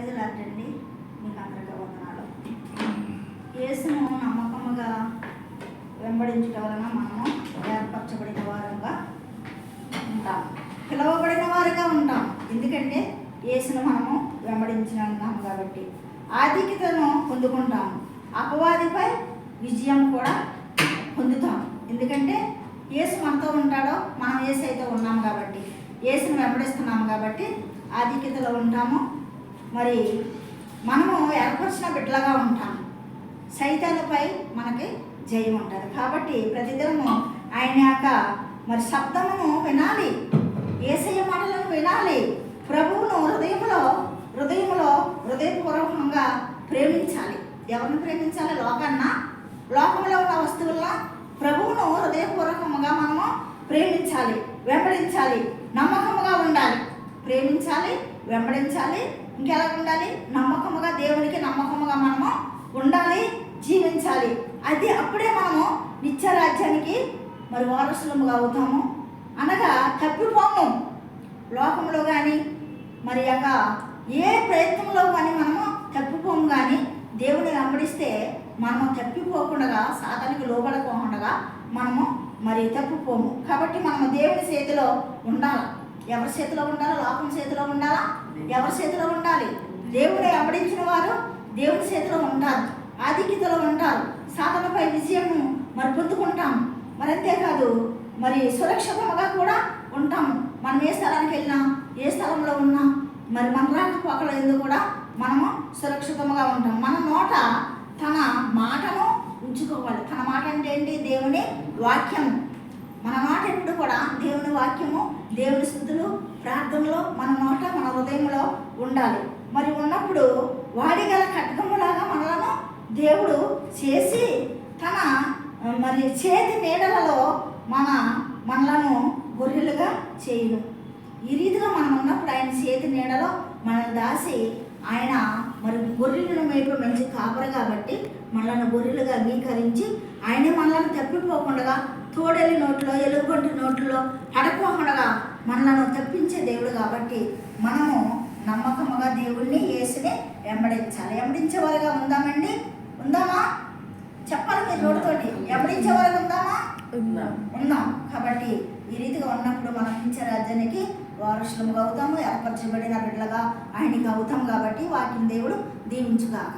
ప్రైజ్లాటండి. మీకు అందరికీ వందనాలు. యేసును నమ్మకముగా వెంబడించడం వలన మనము ఏర్పరచబడిన వారుగా ఉంటాం, పిలువబడిన వారుగా ఉంటాం. ఎందుకంటే యేసును మనము వెంబడించినాము కాబట్టి ఆధిక్యతను పొందుకుంటాము, అపవాదిపై విజయం కూడా పొందుతాం. ఎందుకంటే యేసు మనతో ఉంటాడో, మనం యేసు అయితే ఉన్నాము కాబట్టి, యేసును వెంబడిస్తున్నాము కాబట్టి ఆధిక్యతలో ఉంటాము. మరి మనము ఏర్పరిచిన బిడ్డలుగా ఉంటాము. సైతానుపై మనకి జయం ఉంటుంది. కాబట్టి ప్రతిదినము ఆయన యొక్క మరి శబ్దమును వినాలి, యేసయ్య మాటలను వినాలి, ప్రభువును హృదయపూర్వకంగా ప్రేమించాలి. ఎవరిని ప్రేమించాలి? లోకంలో ఉన్న వస్తువుల్లో ప్రభువును హృదయపూర్వకంగా మనము ప్రేమించాలి, వెంబడించాలి, నమ్మకముగా ఉండాలి. ప్రేమించాలి, వెంబడించాలి. ఇంకెలా ఉండాలి? నమ్మకముగా, దేవునికి నమ్మకముగా మనము ఉండాలి, జీవించాలి. అది అప్పుడే మనము నిత్యరాజ్యానికి మరి వారసులముగా అవుతాము. అనగా తప్పిపోము. లోకంలో కానీ మరి యొక్క ఏ ప్రయత్నంలో కానీ మనము తప్పిపోము. కానీ దేవుని వెంబడిస్తే మనము తప్పిపోకుండా, సాతానికి లోబడకుండా మనము మరి తప్పిపోము. కాబట్టి మనము దేవుని చేతిలో ఉండాలి. ఎవరి చేతిలో ఉండాలి? లోకం చేతిలో ఉండాలా? ఎవరి చేతిలో ఉండాలి? దేవుని వెంబడించిన వారు దేవుని చేతిలో ఉంటారు, ఆధిక్యతలో ఉంటారు, సాధనపై విజయము మరి పొందుకుంటాం. మరి అంతేకాదు, మరి సురక్షితంగా కూడా ఉంటాము. మనం ఏ స్థలానికి వెళ్ళినా, ఏ స్థలంలో ఉన్నా, మరి మన రాకపోకల ఎందుకు కూడా మనము సురక్షితంగా ఉంటాం. మన నోట తన మాటను ఉంచుకోవాలి. తన మాట అంటే ఏంటి? దేవుని వాక్యము. మన మాట ఎప్పుడు కూడా దేవుని వాక్యము, దేవుని స్తుతులు, ప్రార్థనలో మన నోట, మన హృదయంలో ఉండాలి. మరి ఉన్నప్పుడు వాడిగల ఖడ్గములాగా మనలను దేవుడు చేసి తన మరి చేతి నీడలలో మనలను గొర్రెలుగా చేయును. ఈ రీతిగా మనం ఉన్నప్పుడు ఆయన చేతి నీడలో మనల్ని దాసి ఆయన మరి గొర్రెలను మేపు మంచి కాపరు కాబట్టి మనలను గొర్రెలుగా అంగీకరించి ఆయనే మనలను తప్పిపోకుండా, తోడేలి నోట్లో, ఎలుగుబంటి నోట్లో పడపోకుండా మనలను తప్పించే దేవుడు కాబట్టి మనము నమ్మకముగా దేవుణ్ణి, యేసుని వెంబడించాలి. వెంబడించే వారుగా ఉందామండి? ఉందామా? చెప్పాలి మీరు నోటితోటి. వెంబడించే వారుగా ఉందామా? ఉన్నాం. కాబట్టి ఈ రీతిగా ఉన్నప్పుడు మనం నిత్య రాజ్యానికి వారసులముగా అవుతాము, ఏర్పరచబడిన బిడ్డలుగా ఆయనకి అవుతాం. కాబట్టి వాటిని దేవుడు దీవించుగాక.